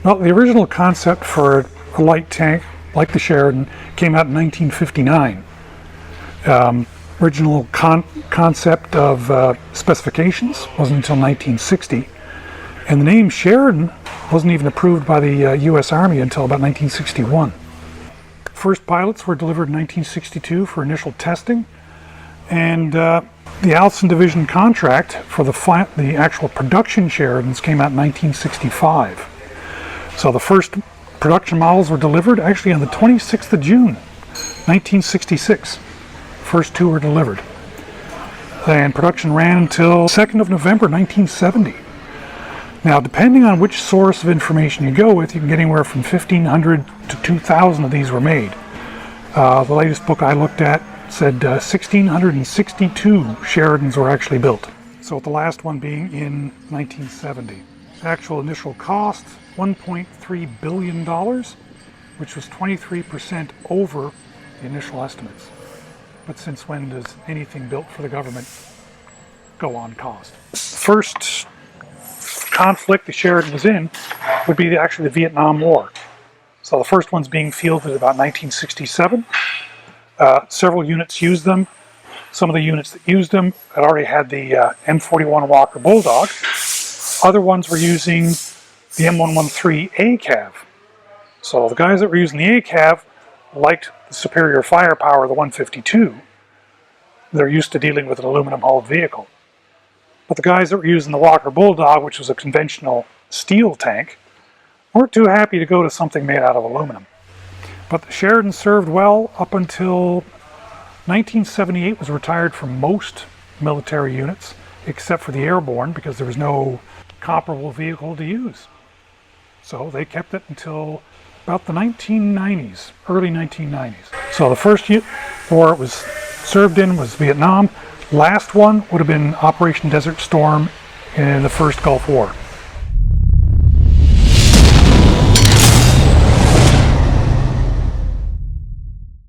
Well, the original concept for a light tank like the Sheridan came out in 1959. Original concept of specifications wasn't until 1960, and the name Sheridan wasn't even approved by the U.S. Army until about 1961. First pilots were delivered in 1962 for initial testing, and the Allison Division contract for the actual production Sheridans came out in 1965. So the first production models were delivered actually on the 26th of June, 1966. First two were delivered. And production ran until 2nd of November, 1970. Now, depending on which source of information you go with, you can get anywhere from 1,500 to 2,000 of these were made. The latest book I looked at said 1,662 Sheridans were actually built. So the last one being in 1970. Actual initial cost, $1.3 billion, which was 23% over the initial estimates. But since when does anything built for the government go on cost? First conflict the Sheridan was in would be actually the Vietnam War. So the first ones being fielded about 1967. Several units used them. Some of the units that used them had already had the M551 Walker Bulldog. Other ones were using the M113 ACAV. So the guys that were using the ACAV liked the superior firepower of the 152. They're used to dealing with an aluminum-hulled vehicle. But the guys that were using the Walker Bulldog, which was a conventional steel tank, weren't too happy to go to something made out of aluminum. But the Sheridan served well up until 1978. Was retired from most military units, except for the airborne, because there was no comparable vehicle to use. So they kept it until about the 1990s, early 1990s. So the first war it was served in was Vietnam. Last one would have been Operation Desert Storm in the first Gulf War.